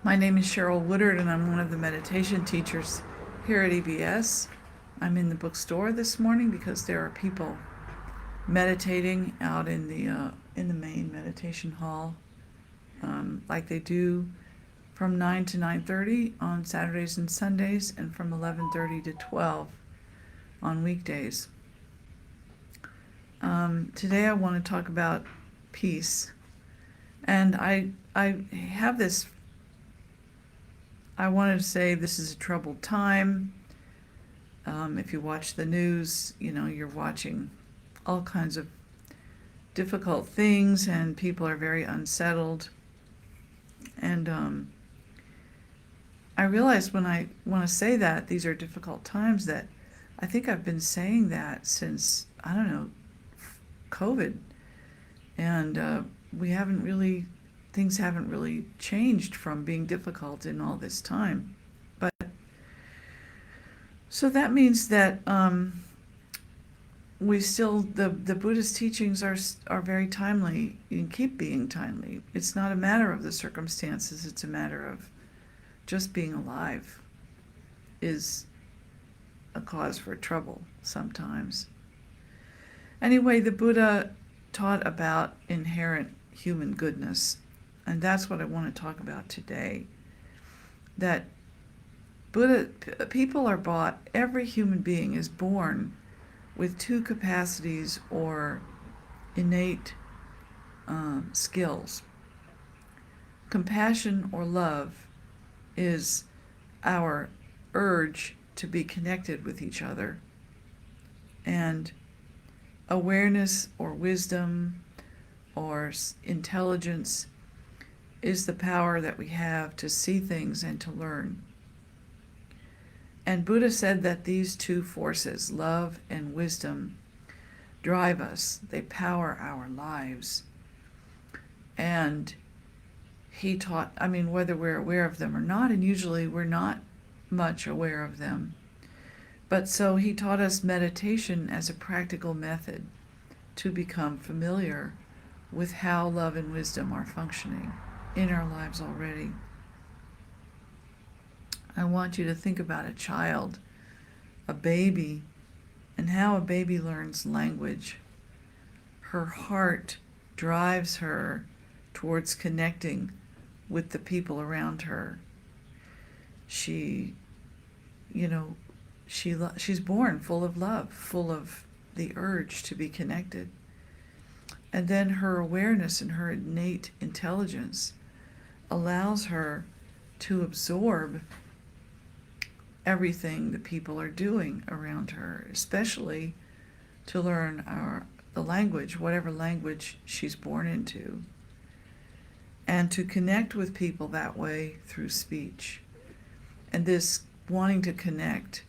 My name is Cheryl Woodard, and I'm one of the meditation teachers here at EBS. I'm in the bookstore this morning because there are people meditating out in the main meditation hall, like they do from 9 to 9:30 on Saturdays and Sundays, and from 11:30 to 12 on weekdays. Today I want to talk about peace, and I have this. I wanted to say this is a troubled time. If you watch the news, you're watching all kinds of difficult things, and people are very unsettled. And I realize when I want to say that these are difficult times, that I think I've been saying that since, I don't know, COVID. And things haven't really changed from being difficult in all this time. But so that means that the Buddhist teachings are very timely and keep being timely. It's not a matter of the circumstances, it's a matter of just being alive is a cause for trouble sometimes. Anyway, the Buddha taught about inherent human goodness, and that's what I want to talk about today. That every human being is born with two capacities or innate skills. Compassion or love is our urge to be connected with each other, and awareness or wisdom or intelligence is the power that we have to see things and to learn. And Buddha said that these two forces, love and wisdom, drive us. They power our lives. And he taught, whether we're aware of them or not, and usually we're not much aware of them. But so he taught us meditation as a practical method to become familiar with how love and wisdom are functioning in our lives already. I want you to think about a child, a baby, and how a baby learns language. Her heart drives her towards connecting with the people around her. She's born full of love, full of the urge to be connected. And then her awareness and her innate intelligence allows her to absorb everything the people are doing around her, especially to learn the language, whatever language she's born into, and to connect with people that way through speech. And this wanting to connect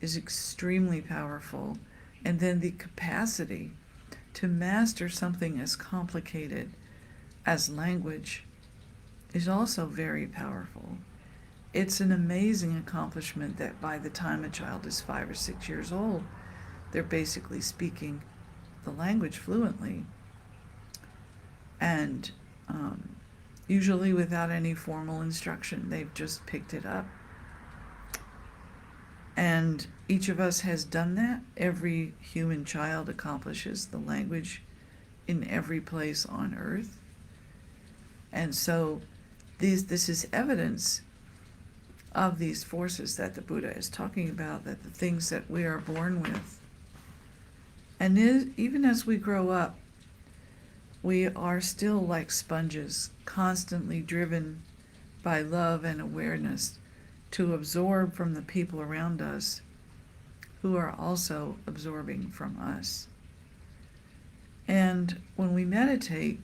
is extremely powerful. And then the capacity to master something as complicated as language is also very powerful. It's an amazing accomplishment that by the time a child is 5 or 6 years old, they're basically speaking the language fluently, and usually without any formal instruction. They've just picked it up. And each of us has done that. Every human child accomplishes the language in every place on earth. And so this is evidence of these forces that the Buddha is talking about, that the things that we are born with. And even as we grow up, we are still like sponges, constantly driven by love and awareness to absorb from the people around us who are also absorbing from us. And when we meditate,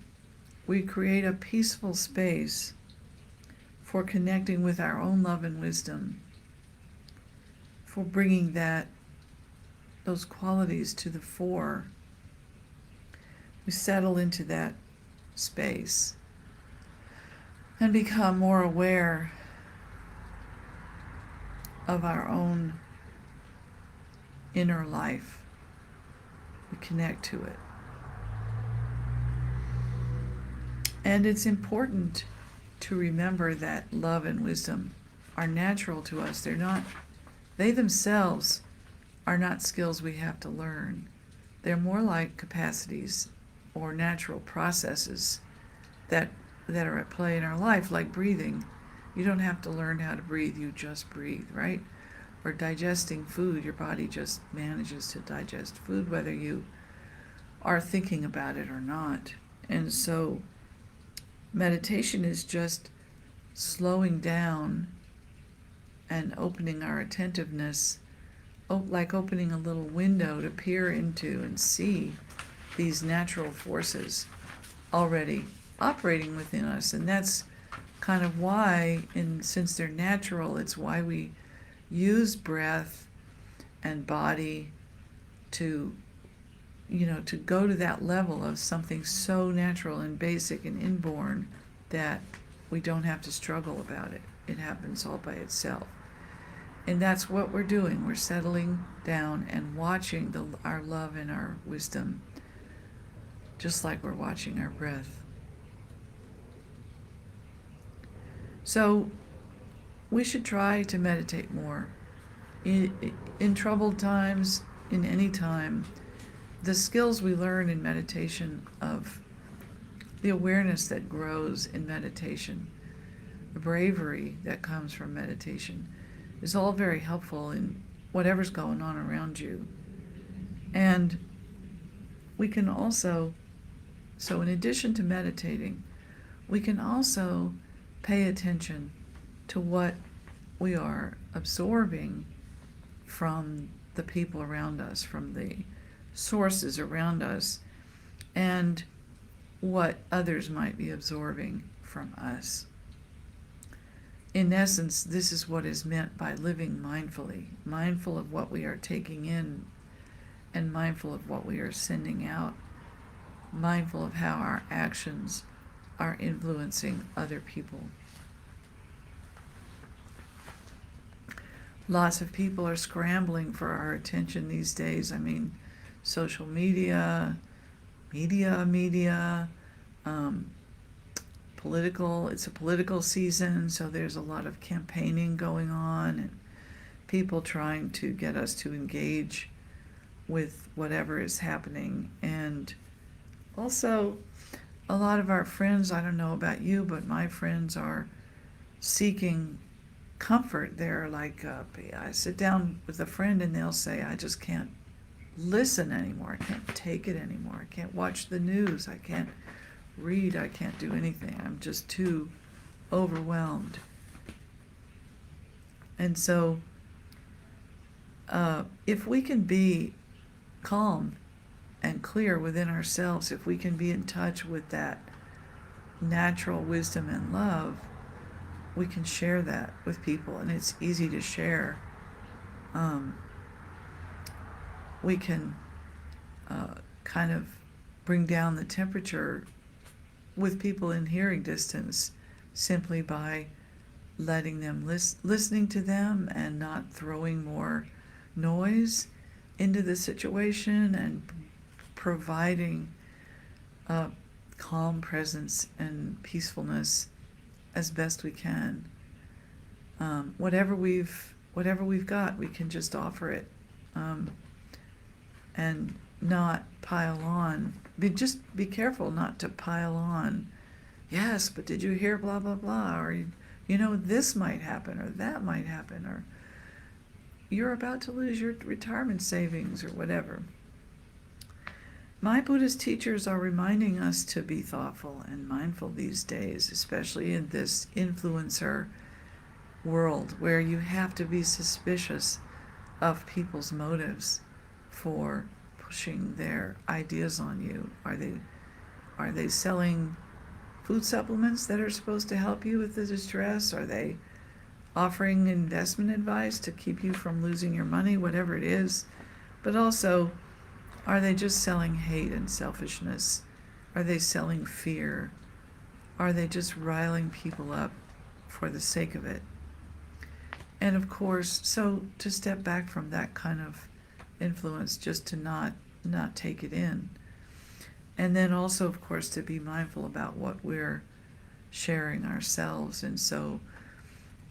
we create a peaceful space for connecting with our own love and wisdom, for bringing those qualities to the fore. We settle into that space and become more aware of our own inner life. We connect to it. And it's important to remember that love and wisdom are natural to us. They themselves are not skills we have to learn. They're more like capacities or natural processes that are at play in our life, like breathing. You don't have to learn how to breathe, you just breathe, right? Or digesting food, your body just manages to digest food whether you are thinking about it or not. And so meditation is just slowing down and opening our attentiveness, like opening a little window to peer into and see these natural forces already operating within us. And that's kind of why, since they're natural, it's why we use breath and body to to go to that level of something so natural and basic and inborn that we don't have to struggle about it. It happens all by itself. And that's what we're doing. We're settling down and watching our love and our wisdom, just like we're watching our breath. So we should try to meditate more. In troubled times, in any time, the skills we learn in meditation, of the awareness that grows in meditation, the bravery that comes from meditation, is all very helpful in whatever's going on around you. And we can also, so in addition to meditating, we can also pay attention to what we are absorbing from the people around us, from the sources around us, and what others might be absorbing from us. In essence, this is what is meant by living mindfully, mindful of what we are taking in and mindful of what we are sending out, mindful of how our actions are influencing other people. Lots of people are scrambling for our attention these days. I mean, social media, political, it's a political season, so there's a lot of campaigning going on and people trying to get us to engage with whatever is happening. And also, a lot of our friends, I don't know about you, but my friends are seeking comfort. They're like, I sit down with a friend and they'll say, I just can't listen anymore. I can't take it anymore. I can't watch the news. I can't read. I can't do anything. I'm just too overwhelmed. And so if we can be calm and clear within ourselves, if we can be in touch with that natural wisdom and love, we can share that with people, and it's easy to share. We can kind of bring down the temperature with people in hearing distance simply by letting them listening to them and not throwing more noise into the situation, and providing calm presence and peacefulness as best we can. Whatever we've got, we can just offer it, and not pile on. Just be careful not to pile on. Yes, but did you hear blah blah blah, or this might happen, or that might happen, or you're about to lose your retirement savings, or whatever. My Buddhist teachers are reminding us to be thoughtful and mindful these days, especially in this influencer world where you have to be suspicious of people's motives for pushing their ideas on you. Are they selling food supplements that are supposed to help you with the distress? Are they offering investment advice to keep you from losing your money, whatever it is? But also, are they just selling hate and selfishness? Are they selling fear? Are they just riling people up for the sake of it? And of course, so to step back from that kind of influence, just to not take it in. And then also, of course, to be mindful about what we're sharing ourselves. And so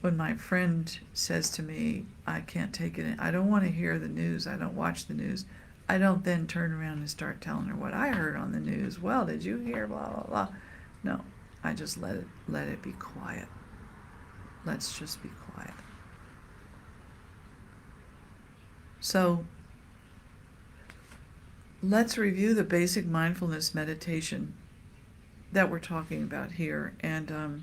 when my friend says to me, I can't take it, I don't want to hear the news, I don't watch the news, I don't then turn around and start telling her what I heard on the news. Well, did you hear blah, blah, blah? No, I just let it be quiet. Let's just be quiet. So let's review the basic mindfulness meditation that we're talking about here. And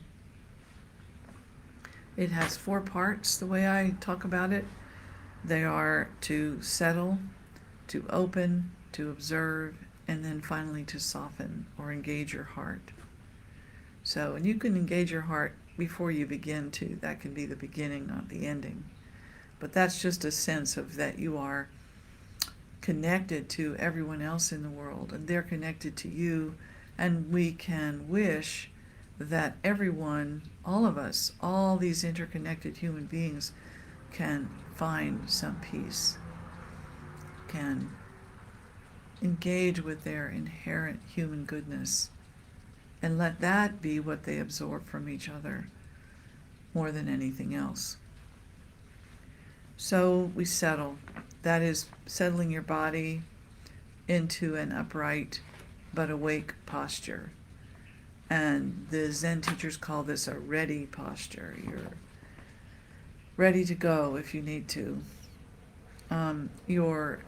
it has 4 parts, the way I talk about it. They are to settle, to open, to observe, and then finally to soften or engage your heart. So, and you can engage your heart before you begin to. That can be the beginning, not the ending. But that's just a sense of that you are connected to everyone else in the world, and they're connected to you, and we can wish that everyone, all of us, all these interconnected human beings can find some peace, can engage with their inherent human goodness, and let that be what they absorb from each other more than anything else. So we settle. That is settling your body into an upright but awake posture. And the Zen teachers call this a ready posture. You're ready to go if you need to. Your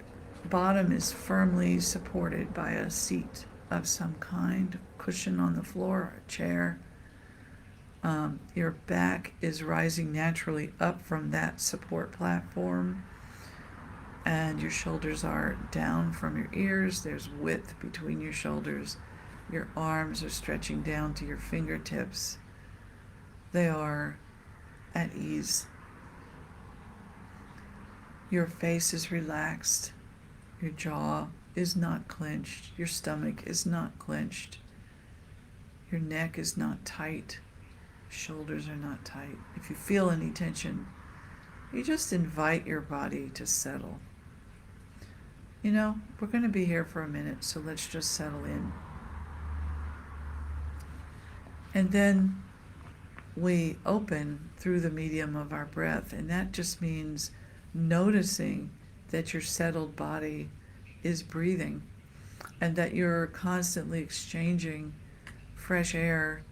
bottom is firmly supported by a seat of some kind, cushion on the floor, a chair. Your back is rising naturally up from that support platform, and your shoulders are down from your ears. There's width between your shoulders. Your arms are stretching down to your fingertips. They are at ease. Your face is relaxed. Your jaw is not clenched. Your stomach is not clenched. Your neck is not tight. Shoulders are not tight. If you feel any tension, you just invite your body to settle. You know, we're going to be here for a minute, so let's just settle in. And then we open through the medium of our breath, and that just means noticing that your settled body is breathing, and that you're constantly exchanging fresh air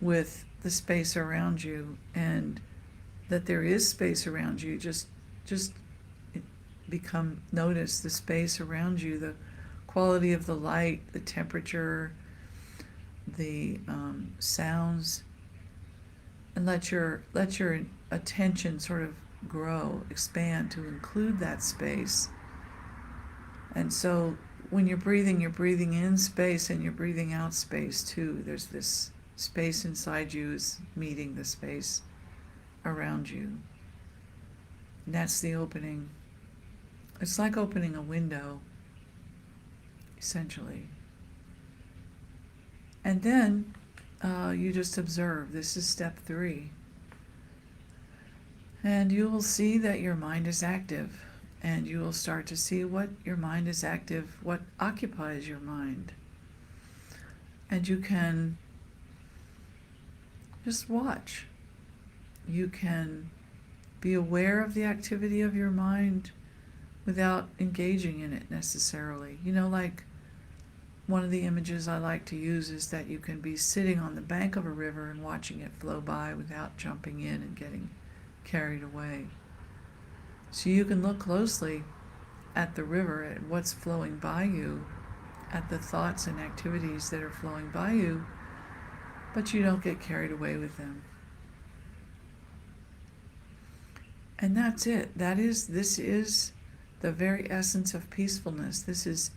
with the space around you, and that there is space around you. Just notice the space around you, the quality of the light, the temperature, the sounds, and let your attention sort of grow, expand to include that space. And so when you're breathing in space and you're breathing out space too. There's this space inside you is meeting the space around you. And that's the opening. It's like opening a window, essentially. And then you just observe. This is step 3. And you will see that your mind is active. And you will start to see what your mind is active, what occupies your mind. And you can just watch. You can be aware of the activity of your mind without engaging in it necessarily. You know, like one of the images I like to use is that you can be sitting on the bank of a river and watching it flow by without jumping in and getting carried away. So you can look closely at the river, at what's flowing by you, at the thoughts and activities that are flowing by you, but you don't get carried away with them. And that's it. This is the very essence of peacefulness. This is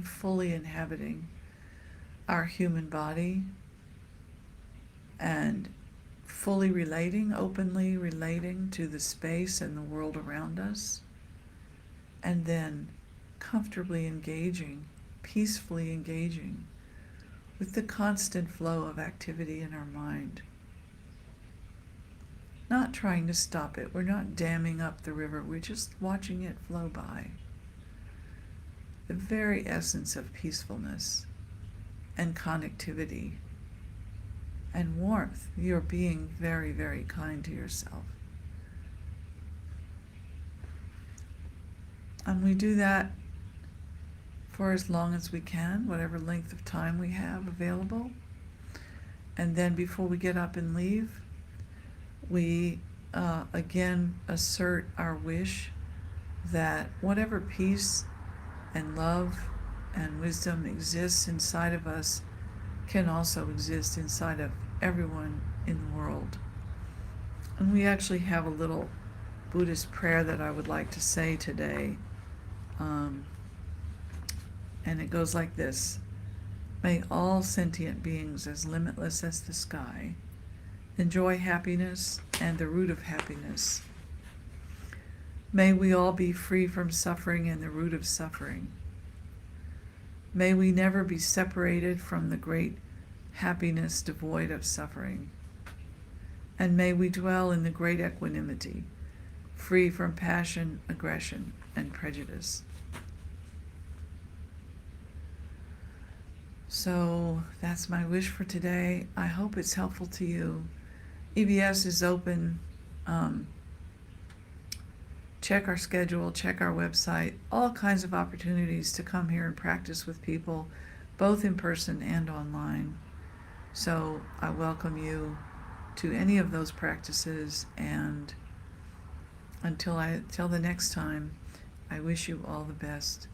fully inhabiting our human body and fully relating, openly relating to the space and the world around us, and then comfortably engaging, peacefully engaging with the constant flow of activity in our mind. Not trying to stop it. We're not damming up the river. We're just watching it flow by. The very essence of peacefulness and connectivity and warmth. You're being very, very kind to yourself. And we do that for as long as we can, whatever length of time we have available. And then before we get up and leave, we again assert our wish that whatever peace and love and wisdom exists inside of us can also exist inside of everyone in the world. And we actually have a little Buddhist prayer that I would like to say today. And it goes like this: May all sentient beings, as limitless as the sky, enjoy happiness and the root of happiness. May we all be free from suffering and the root of suffering. May we never be separated from the great happiness devoid of suffering. And may we dwell in the great equanimity, free from passion, aggression, and prejudice. So that's my wish for today. I hope it's helpful to you. EBS is open. Check our schedule, check our website, all kinds of opportunities to come here and practice with people, both in person and online. So I welcome you to any of those practices, and until the next time, I wish you all the best.